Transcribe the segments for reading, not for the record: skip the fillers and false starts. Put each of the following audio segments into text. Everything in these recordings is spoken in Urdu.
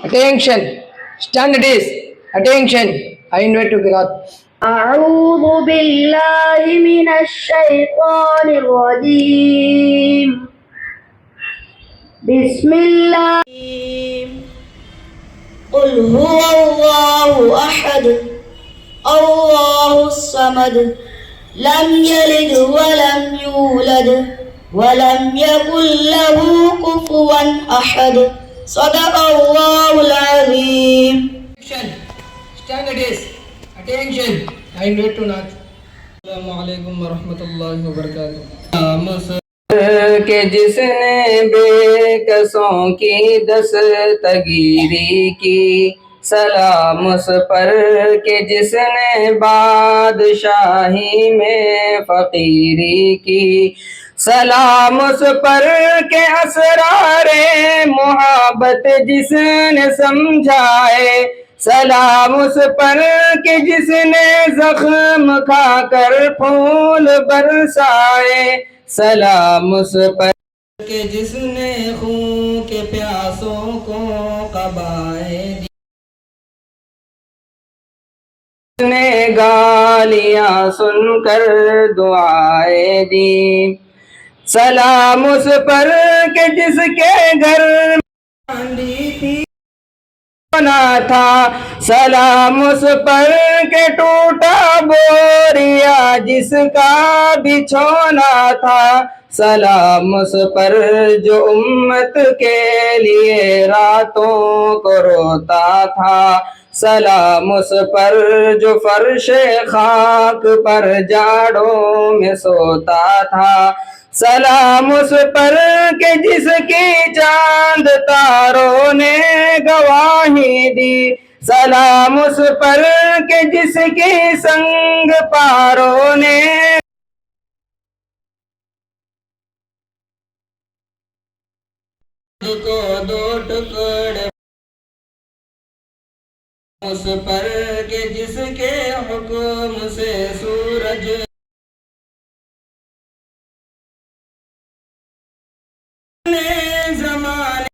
Attention. Standards. Attention. I invite to Kirat. أعوذ بالله من الشيطان الرجيم بسم الله. قل هو الله أحد الله الصمد لم يلد ولم يولد ولم يكن له كفوا أحد صدق الله العظيم. Attention. Standards. Attention. I invite to Nath. Assalamualaikum warahmatullahi wabarakatuh. کہ جس نے بے کسوں کی دستگیری کی، سلام اس پر کہ جس نے بادشاہی میں فقیری کی، سلام اس پر کہ اسرار محبت جس نے سمجھائے، سلام اس پر کہ جس نے زخم کھا کر پھول برسائے، سلام اس پر کہ جس نے خون کے پیاسوں کو قبائیں دی، جس نے گالیاں سن کر دعائیں دی، سلام اس پر کہ جس کے گھر میں تھی نہ تھا، سلام اس پر کہ ٹوٹا بوریا جس کا بچھونا تھا، سلام اس پر جو امت کے لیے راتوں کو روتا تھا، سلام اس پر جو فرش خاک پر جاڑوں میں سوتا تھا، سلام اس پر کہ جس کی چاند تاروں نے گواہی دی، سلام اس پر کہ جس کی سنگ پاروں نے کو دو ٹکڑے، اس پر کہ جس کے حکم سے سورج زمانے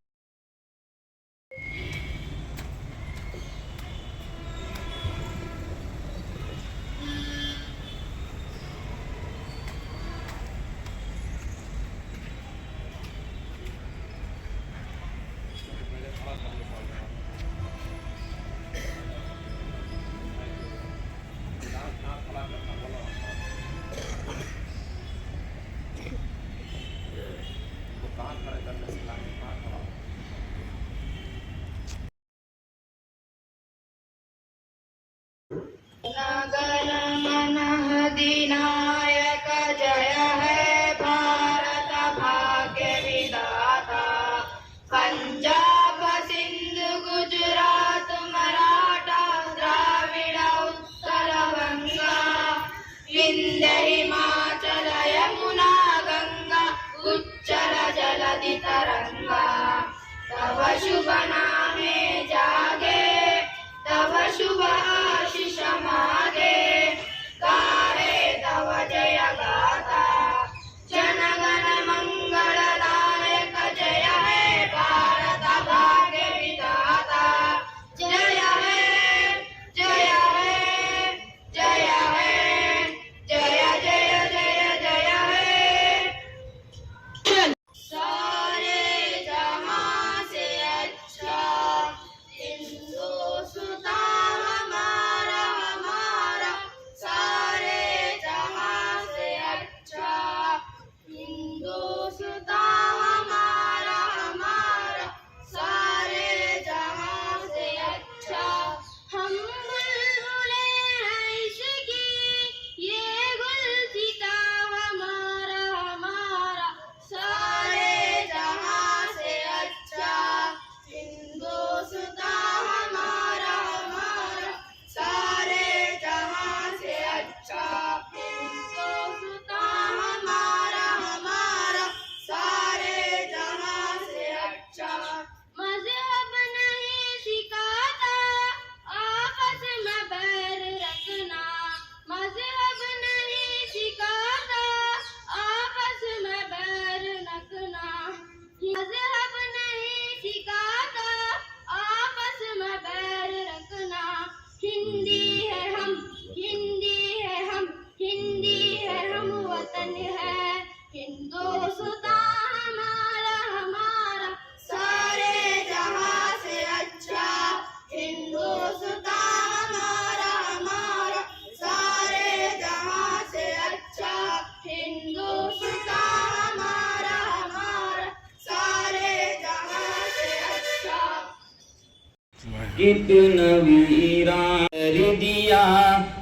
کتنا ویران کر دیا،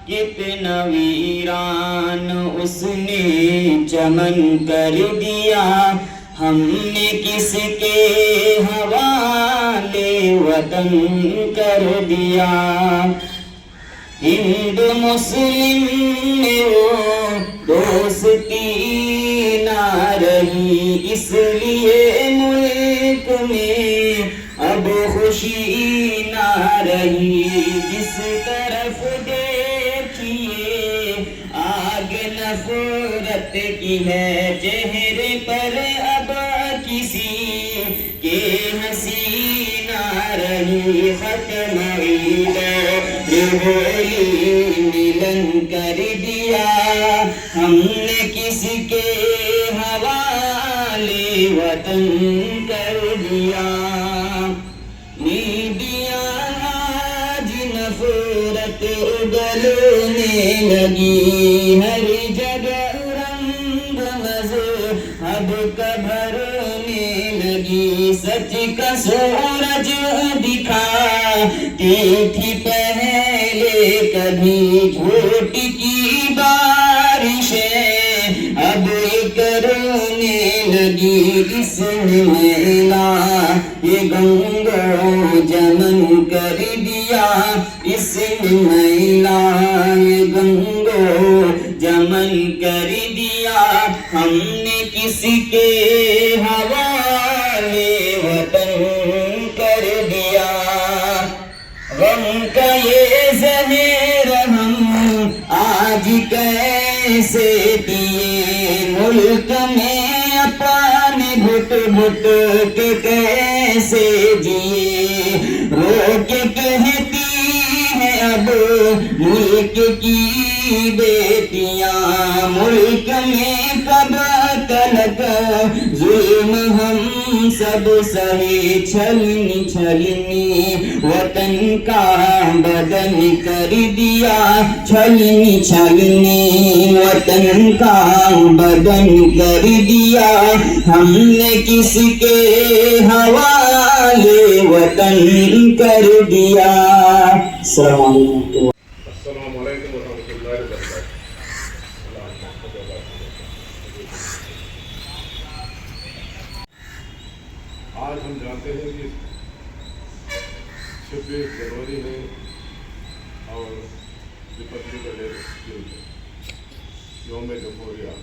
کتنا ویران اس نے چمن کر دیا، ہم نے کس کے حوالے وطن کر دیا۔ ہند مسلم میں وہ دوستی نہ رہی، اس لیے ملک میں اب خوشی نہ رہی۔ جس طرف دیکھیے آگ نفرت کی ہے، چہرے پر اب کسی کے ہنسی نہ رہی۔ ختم عید ہولی ملن کر دیا، ہم نے کس کے حوالے وطن کر دیا۔ میڈیا آج نفرت اگلنے لگی، ہر جگہ رنگ مذہب کا بھرنے لگی۔ سچ کا سورج دکھاتی تھی پہلے کبھی، جھوٹ کی بارشیں اب کرنے لگی۔ اس نے میلا یہ گنگو جمن کر دیا، اس نے میلا یہ گنگو جمن کر دیا، ہم نے کس کے حوالے وطن کر دیا۔ غم کا یہ زہر ہم آج کیسے پیے، ملک میں اپنے گھٹ گھٹ کے کیسے جیے۔ رو کے کہتی ہیں اب ملک کی بیٹیاں، ملک میں کب تلک ظلم ہم سب سہے۔ چھلنی چھلنی وطن کا بدن کر دیا، چھلنی چھلنی وطن کا بدن کر دیا، ہم نے کس کے حوالے وطن کر دیا۔ السلام علیکم۔ السلام علیکم ورحمۃ اللہ وبرکاتہ۔ آج ہم جانتے ہیں کہ 26 جنوری ہے اور ریپبلک ڈے یوم جمہوریہ۔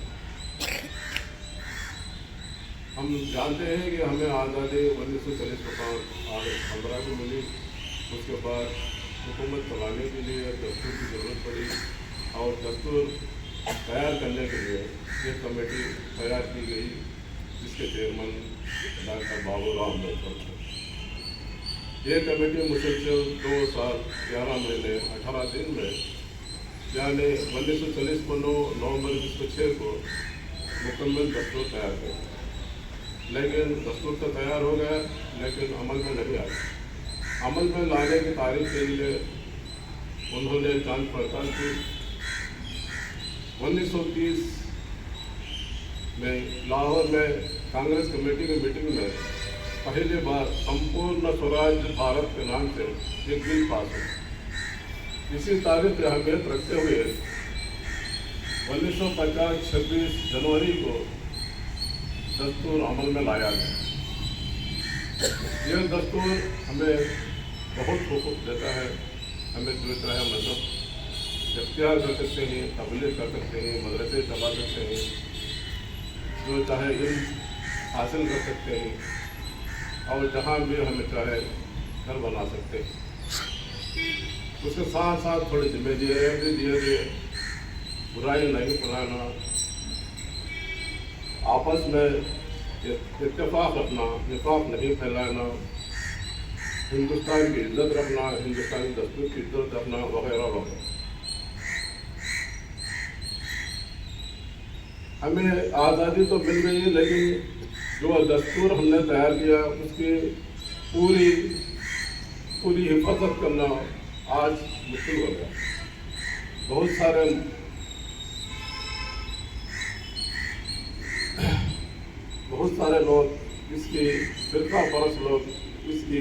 ہم جانتے ہیں کہ ہمیں آزادی 1940 کو 15 کو ملی، اس کے بعد حکومت چلانے کے لیے دستور کی ضرورت پڑی، اور دستور تیار کرنے کے لیے ایک کمیٹی تیار کی گئی جس کے چیئرمین ڈاکٹر بابو رام امبیڈکر تھے۔ یہ کمیٹی مسلسل 2 سال 11 مہینے 18 دن میں، یعنی 1940 کو 9 نومبر 2006 کو مکمل دستور تیار کیا، لیکن دستور تو تیار ہو گیا لیکن عمل میں نہیں آیا۔ عمل میں لانے کی تاریخ کے لیے انہوں نے جانچ پڑتال کی۔ 1930 میں لاہور میں کانگریس کمیٹی کی میٹنگ میں پہلی بار سمپورن سوراج بھارت کے نام سے ایک بل پاس ہوئی۔ اسی تاریخ کی اہمیت رکھتے ہوئے 1950 26 جنوری کو دستور عمل میں لایا گیا۔ یہ دستور ہمیں بہت حقوق دیتا ہے، ہمیں جو چاہے مذہب اختیار کر سکتے ہیں، تبلیغ کر سکتے ہیں، مدرسے چلا سکتے ہیں، جو چاہے علم حاصل کر سکتے ہیں، اور جہاں بھی ہمیں چاہے گھر بنا سکتے ہیں۔ اس کے ساتھ ساتھ تھوڑی ذمہ داریاں بھی دی گئی، برائی نہیں پھیلانا، آپس میں اتفاق رکھنا، نفاق نہیں پھیلانا، ہندوستان کی عزت رکھنا، ہندوستانی دستور کی عزت رکھنا وغیرہ وغیرہ۔ ہمیں آزادی تو مل گئی لیکن جو دستور ہم نے تیار کیا اس کی پوری حفاظت کرنا آج مشکل ہو گیا۔ بہت سارے لوگ اس کی فرقہ پرست لوگ اس کی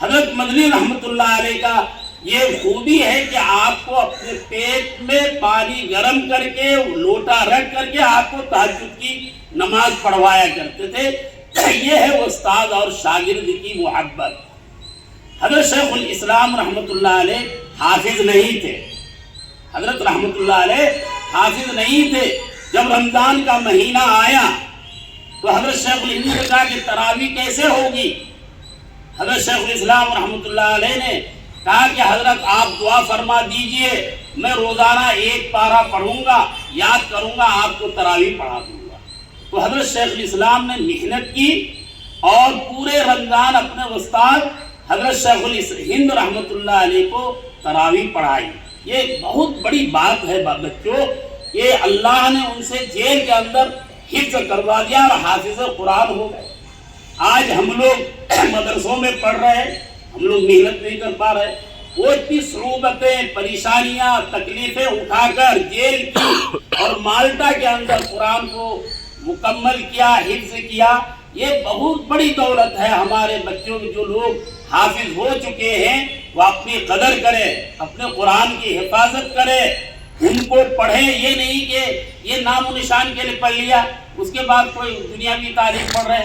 حضرت مدنی رحمت اللہ علیہ کا یہ خوبی ہے کہ آپ کو اپنے پیٹ میں پانی گرم کر کے لوٹا رکھ کر کے آپ کو تہجد کی نماز پڑھوایا کرتے تھے. یہ ہے استاد اور شاگرد کی محبت. حضرت شیخ الاسلام رحمت اللہ علیہ حافظ نہیں تھے. حضرت رحمت اللہ علیہ حافظ نہیں تھے. جب رمضان کا مہینہ آیا تو حضرت شیخ الہند نے کہا کہ تراویح کیسے ہوگی. حضرت شیخ الاسلام رحمت اللہ علیہ نے کہا کہ حضرت آپ دعا فرما دیجئے، میں روزانہ ایک پارہ پڑھوں گا، یاد کروں گا، آپ کو تراویح پڑھا دوں گا. تو حضرت شیخ الاسلام نے محنت کی اور پورے رمضان اپنے استاد حضرت شیخ الہند رحمت اللہ علیہ کو تراویح پڑھائی. یہ ایک بہت بڑی بات ہے بچوں کہ اللہ نے ان سے جیل کے اندر حفظ کروا دیا اور حافظ قرآن ہو گئے. آج ہم لوگ مدرسوں میں پڑھ رہے ہیں، ہم لوگ محنت نہیں کر پا رہے. وہ اتنی صعوبتیں، پریشانیاں، تکلیفیں اٹھا کر جیل کی اور مالٹا کے اندر قرآن کو مکمل کیا، حفظ کیا. یہ بہت بڑی دولت ہے. ہمارے بچوں کے جو لوگ حافظ ہو چکے ہیں وہ اپنی قدر کرے، اپنے قرآن کی حفاظت کرے، ان کو پڑھے. یہ نہیں کہ یہ نام و نشان کے لیے پڑھ لیا اس کے بعد کوئی دنیاوی تعلیم پڑھ رہے.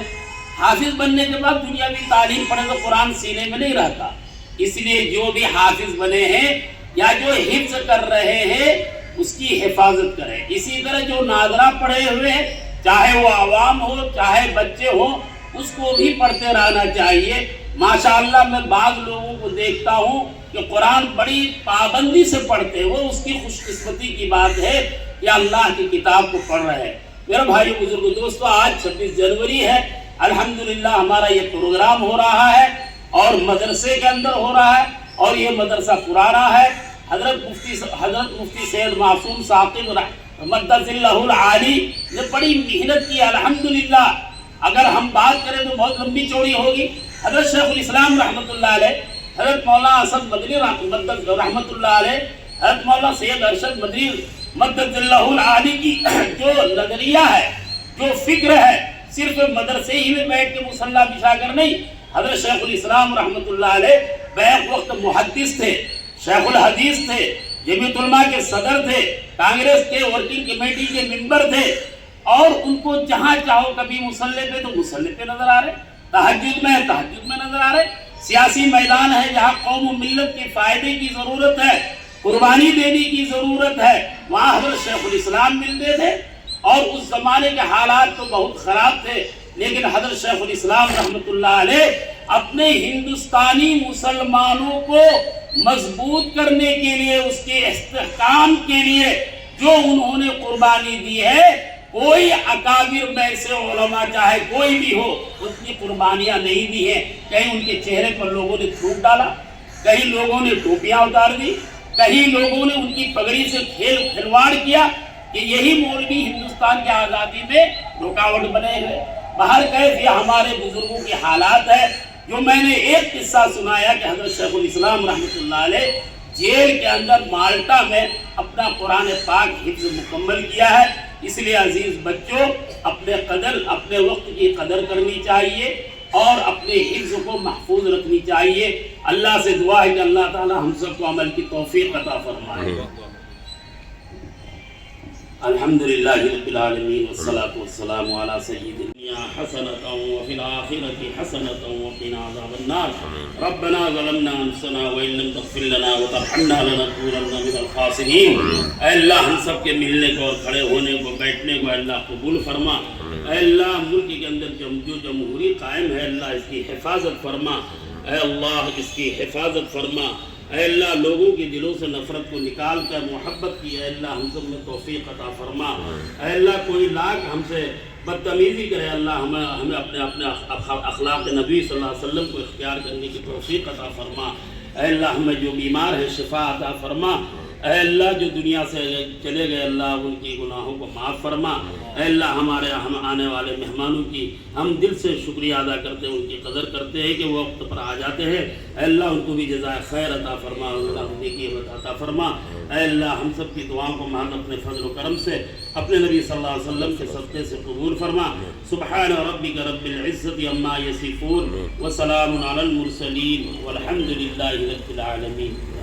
حافظ بننے کے بعد دنیاوی تعلیم پڑھے تو قرآن سینے میں نہیں رہتا. اس لیے جو بھی حافظ بنے ہیں یا جو حفظ کر رہے ہیں اس کی حفاظت کریں. اسی طرح جو ناظرہ پڑھے ہوئے ہیں، چاہے وہ عوام ہو چاہے بچے ہوں، اس کو بھی پڑھتے رہنا چاہیے. ماشاءاللہ میں بعض لوگوں کو دیکھتا ہوں کہ قرآن بڑی پابندی سے پڑھتے ہیں. وہ اس کی خوش قسمتی کی بات ہے کہ اللہ کی کتاب کو پڑھ رہے ہیں. میرے بھائی بزرگ دوستو، آج 26 جنوری ہے. الحمدللہ ہمارا یہ پروگرام ہو رہا ہے اور مدرسے کے اندر ہو رہا ہے اور یہ مدرسہ پرانا ہے. حضرت مفتی سید معصوم ثاقب مدد اللہ العالی نے بڑی محنت کی. الحمدللہ اگر ہم بات کریں تو بہت لمبی چوڑی ہوگی. حضرت شیخ الاسلام رحمت اللہ علیہ، حضرت مولانا اسد مدنی رحمت اللہ علیہ، حضرت مولانا سید ارشد مدنی مدد اللہ العالی کی جو نظریہ ہے، جو فکر ہے، صرف مدرسے ہی میں بیٹھ کے مصلی بچھا کر نہیں. حضرت شیخ الاسلام رحمت اللہ علیہ بیک وقت محدث تھے، شیخ الحدیث تھے، جمعیت علماء کے صدر تھے، کانگریس کے ورکنگ کمیٹی کے ممبر تھے. اور ان کو جہاں چاہو کبھی مصلی پہ تو مصلی پہ نظر آ رہے، تہجد میں نظر آ رہے. سیاسی میدان ہے جہاں قوم و ملت کے فائدے کی ضرورت ہے، قربانی دینے کی ضرورت ہے، وہاں حضرت شیخ الاسلام ملتے تھے. اور اس زمانے کے حالات تو بہت خراب تھے، لیکن حضرت شیخ الاسلام رحمت اللہ علیہ اپنے ہندوستانی مسلمانوں کو مضبوط کرنے کے لیے، اس کے استحکام کے لیے جو انہوں نے قربانی دی ہے، کوئی اکابر میں سے علماء چاہے کوئی بھی ہو اتنی قربانیاں نہیں دی ہیں. کہیں ان کے چہرے پر لوگوں نے تھوک ڈالا، کہیں لوگوں نے ٹوپیاں اتار دی، کہیں لوگوں نے ان کی پگڑی سے کھلواڑ کیا کہ یہی مولوی ہندوستان کی آزادی میں رکاوٹ بنے ہوئے. باہر کیف یہ ہمارے بزرگوں کے حالات ہے. جو میں نے ایک قصہ سنایا کہ حضرت شیخ الاسلام رحمت اللہ علیہ جیل کے اندر مالٹا میں اپنا قرآن پاک حفظ مکمل کیا ہے. اس لیے عزیز بچوں، اپنے وقت کی قدر کرنی چاہیے اور اپنے حفظ کو محفوظ رکھنی چاہیے. اللہ سے دعا ہے کہ اللہ تعالی ہم سب کو عمل کی توفیق عطا فرمائے. الحمدللہ رب العالمین والصلاة والسلام علی سید الدنیا حسنۃ وفی الآخرۃ حسنۃ وقنا عذاب النار. ربنا ظلمنا انفسنا وان لم تغفر لنا وترحمنا لنكونن من الخاسرین. اے اللہ ہم سب کے ملنے کو اور کھڑے ہونے کو، بیٹھنے کو اللہ قبول فرما. اے اللہ ملک کے اندر جو جمہوری قائم ہے اللہ اس کی حفاظت فرما. اے اللہ اس کی حفاظت فرما. اے اللہ لوگوں کے دلوں سے نفرت کو نکال کر محبت کی اے اللہ ہم سب میں توفیق عطا فرما. اے اللہ کوئی لاکھ ہم سے بدتمیزی کرے اللہ ہمیں اپنے اخلاق نبی صلی اللہ علیہ وسلم کو اختیار کرنے کی توفیق عطا فرما. اے اللہ ہمیں جو بیمار ہے شفا عطا فرما. اے اللہ جو دنیا سے چلے گئے اللہ ان کی گناہوں کو معاف فرما. اے اللہ ہمارے ہم آنے والے مہمانوں کی ہم دل سے شکریہ ادا کرتے ہیں, ان کی قدر کرتے ہیں کہ وہ وقت پر آ جاتے ہیں. اے اللہ ان کو بھی جزائے خیر عطا فرما, اللہ نیکی عطا فرما. اے اللہ ہم سب کی دعاؤں کو محض اپنے فضل و کرم سے اپنے نبی صلی اللہ علیہ وسلم کے صدقے سے قبول فرما. سبحان ربک رب العزت عما یصفون وسلام علی المرسلین والحمد للہ رب العالمین.